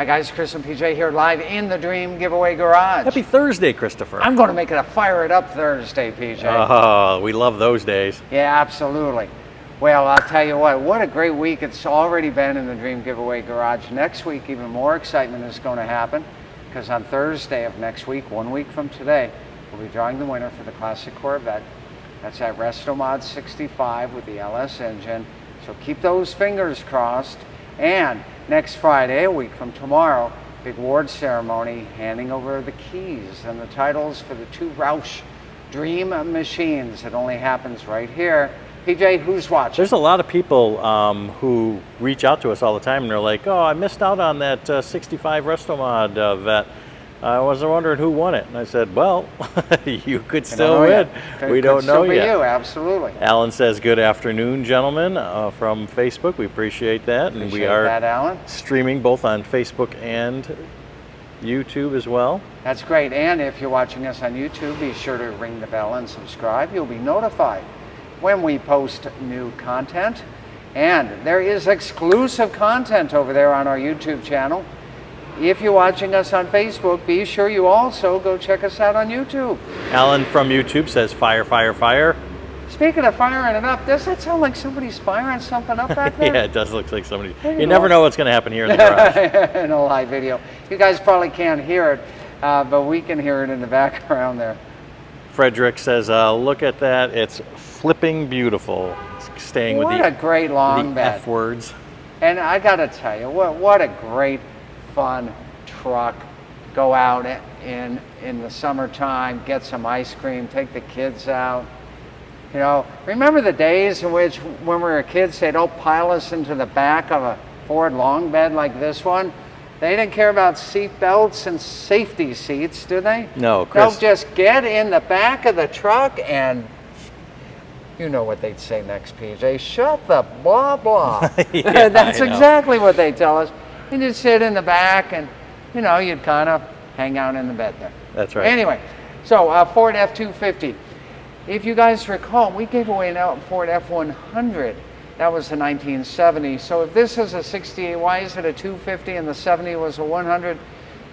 Hi guys, Chris and PJ here live in the Dream Giveaway Garage. Happy Thursday, Christopher. I'm going to make it a Fire It Up Thursday, PJ. Oh, we love those days. Yeah, absolutely. Well, I'll tell you what a great week it's already been in the Dream Giveaway Garage. Next week, even more excitement is going to happen because on Thursday of next week, 1 week from today, we'll be drawing the winner for the classic Corvette. That's that Resto Mod 65 with the LS engine. So keep those fingers crossed. And next Friday, a week from tomorrow, big award ceremony, handing over the keys and the titles for the 2 Roush Dream Machines. It only happens right here. PJ, who's watching? There's a lot of people who reach out to us all the time and they're like, oh, I missed out on that 65 Resto Mod vet. I was wondering who won it. And I said, well, you could still win. We don't know yet. You, absolutely. Alan says, good afternoon, gentlemen, from Facebook. We appreciate that. And we are Alan. Streaming both on Facebook and YouTube as well. That's great. And if you're watching us on YouTube, be sure to ring the bell and subscribe. You'll be notified when we post new content. And there is exclusive content over there on our YouTube channel. If you're watching us on Facebook, be sure you also go check us out on YouTube. Alan from YouTube says, fire, fire, fire. Speaking of firing it up, does that sound like somebody's firing something up back there? Yeah, it does look like somebody. You never know what's going to happen here in the garage. In a live video. You guys probably can't hear it, but we can hear it in the background there. Frederick says, look at that. It's flipping beautiful. It's staying with what a great long bed. F words. And I got to tell you, what a great fun truck. Go out in the summertime, get some ice cream, take the kids out. You know, remember the days in which when we were kids they'd all pile us into the back of a Ford long bed like this one? They didn't care about seat belts and safety seats, do they? No, Chris. They'll just get in the back of the truck and you know what they'd say next, PJ. Shut the blah blah. Yeah, that's exactly what they tell us. You just sit in the back and, you know, you'd kind of hang out in the bed there. That's right. Anyway, so Ford F250. If you guys recall, we gave away an Ford F100. That was the 1970. So if this is a 68, why is it a 250 and the 70 was a 100?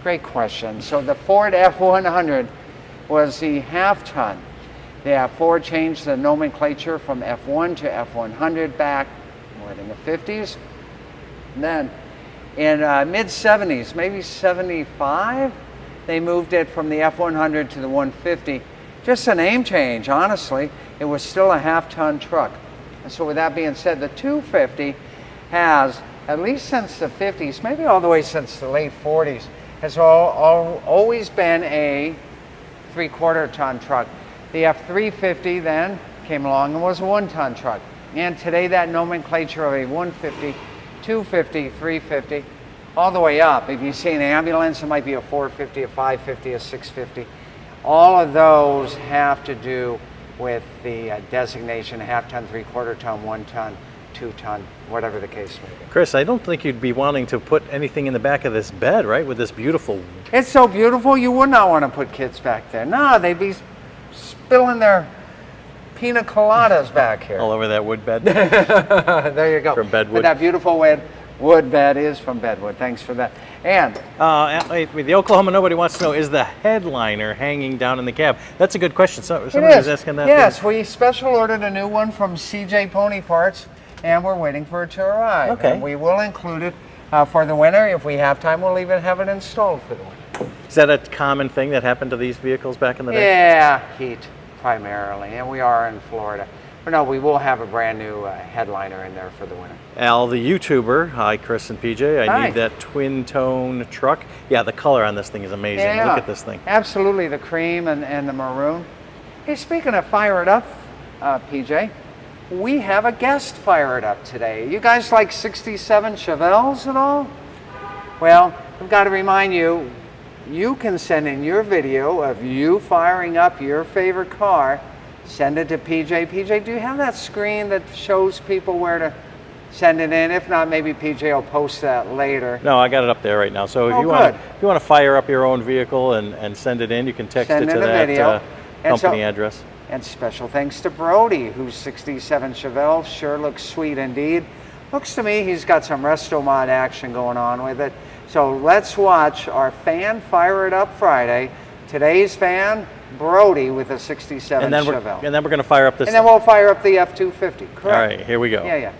Great question. So the Ford F100 was the half-ton. Yeah, Ford changed the nomenclature from F1 to F100 back more in the 50s. And then in mid-70s, maybe 75, they moved it from the F100 to the 150. Just a name change, honestly. It was still a half-ton truck. And so with that being said, the 250 has, at least since the 50s, maybe all the way since the late 40s, has always been a 3/4 ton truck. The F350 then came along and was a 1-ton truck. And today that nomenclature of a 150, 250, 350, all the way up. If you see an ambulance, it might be a 450, a 550, a 650. All of those have to do with the designation half-ton, 3/4 ton, 1-ton, 2-ton, whatever the case may be. Chris, I don't think you'd be wanting to put anything in the back of this bed, right? With this beautiful... It's so beautiful, you would not want to put kids back there. No, they'd be spilling their pina coladas back here. All over that wood bed. There you go. From Bedwood. But that beautiful wood bed is from Bedwood. Thanks for that. And the Oklahoma Nobody wants to know, is the headliner hanging down in the cab? That's a good question. Somebody was asking that. Yes, we special ordered a new one from CJ Pony Parts, and we're waiting for it to arrive. Okay. And we will include it for the winner. If we have time, we'll even have it installed for the winner. Is that a common thing that happened to these vehicles back in the day? Yeah, heat primarily, and we are in Florida. But no, we will have a brand new headliner in there for the winner. Al, the YouTuber. Hi, Chris and PJ. I need that twin tone truck. Yeah, the color on this thing is amazing. Yeah, look at this thing. Absolutely, the cream and the maroon. Hey, speaking of Fire It Up, PJ, we have a guest Fire It Up today. You guys like 67 Chevelles at all? Well, I've got to remind you, you can send in your video of you firing up your favorite car. Send it to PJ. PJ, do you have that screen that shows people where to send it in? If not, maybe PJ will post that later. No, I got it up there right now. So if you want to fire up your own vehicle and send it in, you can text it to that company address. And special thanks to Brody, whose 67 Chevelle sure looks sweet indeed. Looks to me he's got some Resto Mod action going on with it. So let's watch our fan fire it up Friday. Today's fan, Brody with a 67 And then Chevelle. we're going to fire up this. And then we'll fire up the F250, correct? All right, here we go. Yeah, yeah.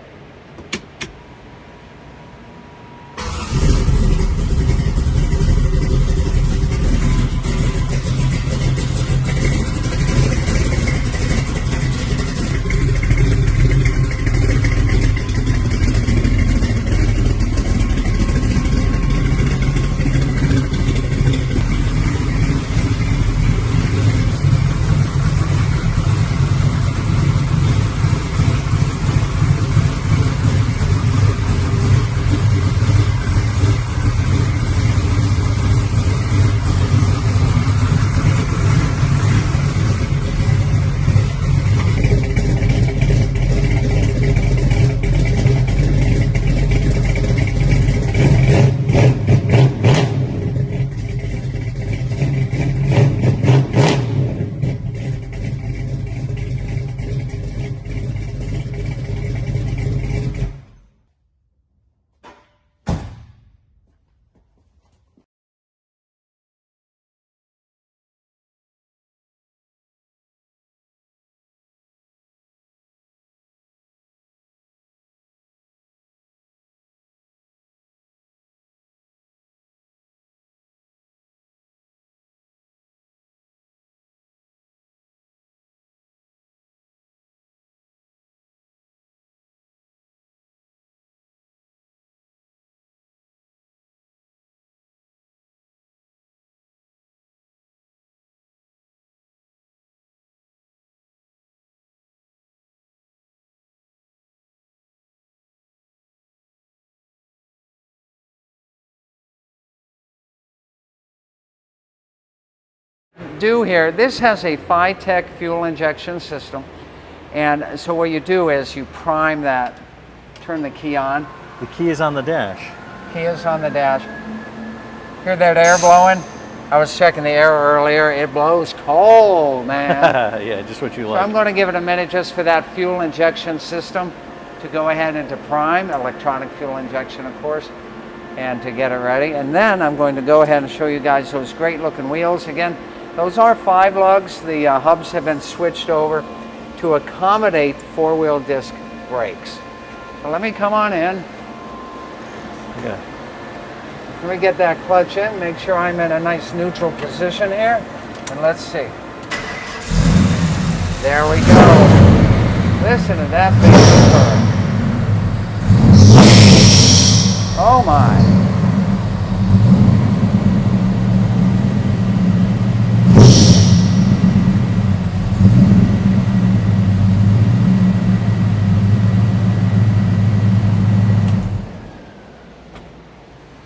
Do here, this has a Phi-Tech fuel injection system, and so what you do is you prime that, turn the key on. The key is on the dash. Key is on the dash. Hear that air blowing? I was checking the air earlier. It blows cold, man. Yeah, just what you So like. I'm going to give it a minute just for that fuel injection system to go ahead and to prime, electronic fuel injection, of course, and to get it ready. And then I'm going to go ahead and show you guys those great looking wheels. Again, those are 5 lugs. The hubs have been switched over to accommodate 4-wheel disc brakes. So let me come on in. Yeah. Let me get that clutch in, make sure I'm in a nice neutral position here, and let's see. There we go. Listen to that big turn. Oh my.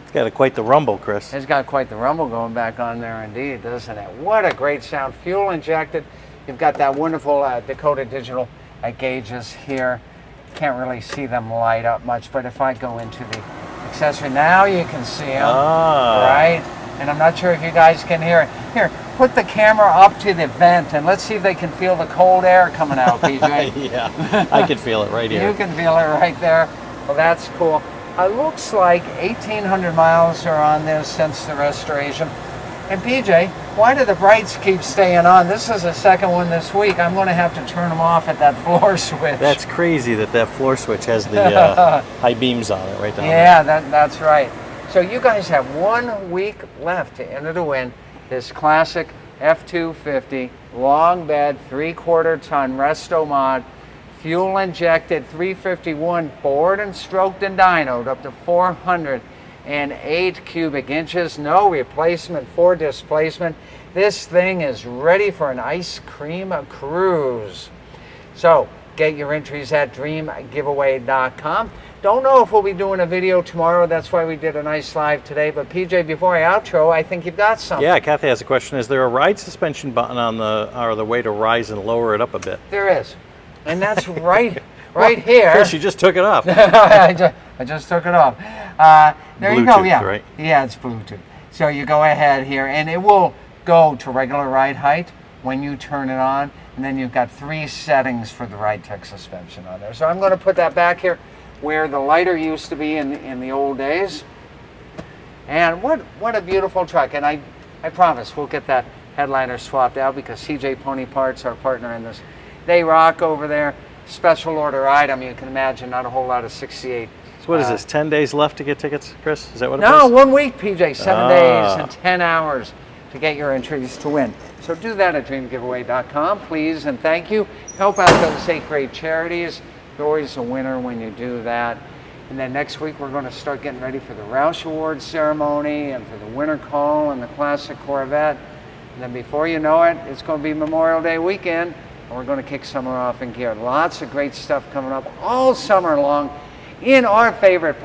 It's got quite the rumble, Chris. It's got quite the rumble going back on there indeed, doesn't it? What a great sound. Fuel injected. You've got that wonderful Dakota digital gauges here. Can't really see them light up much, but if I go into the accessory, now you can see them, right? And I'm not sure if you guys can hear it. Here, put the camera up to the vent and let's see if they can feel the cold air coming out, PJ. Yeah, I can feel it right here. You can feel it right there. Well, that's cool. It looks like 1,800 miles are on this since the restoration. And PJ, why do the brights keep staying on? This is the second one this week. I'm going to have to turn them off at that floor switch. That's crazy that floor switch has the high beams on it right down there. Yeah, that's right. So you guys have 1 week left to enter to win this classic F250 long bed 3/4 ton Resto Mod fuel injected 351 bored and stroked and dynoed up to 408 cubic inches, no replacement for displacement. This thing is ready for an ice cream cruise. So get your entries at dreamgiveaway.com. Don't know if we'll be doing a video tomorrow. That's why we did a nice live today. But PJ, before I outro, I think you've got something. Yeah, Kathy has a question. Is there a ride suspension button on the way to rise and lower it up a bit? There is. And that's right here. Chris, you just took it off. I just took it off. There you go. Bluetooth, Yeah, right? Yeah, it's Bluetooth. So you go ahead here, and it will go to regular ride height when you turn it on, and then you've got 3 settings for the Ride Tech suspension on there. So I'm going to put that back here. where the lighter used to be in the old days. And what a beautiful truck. And I promise we'll get that headliner swapped out because CJ Pony Parts, our partner in this, they rock over there. Special order item, you can imagine, not a whole lot of 68. So what is this, 10 days left to get tickets, Chris? Is that what it No, is? 1 week, PJ, 7 days and 10 hours to get your entries to win. So do that at dreamgiveaway.com, please, and thank you. Help out those 8 great charities. You're always a winner when you do that. And then next week we're going to start getting ready for the Roush Awards ceremony and for the winter call and the classic Corvette. And then before you know it, it's going to be Memorial Day weekend, and we're going to kick summer off in gear. Lots of great stuff coming up all summer long in our favorite place.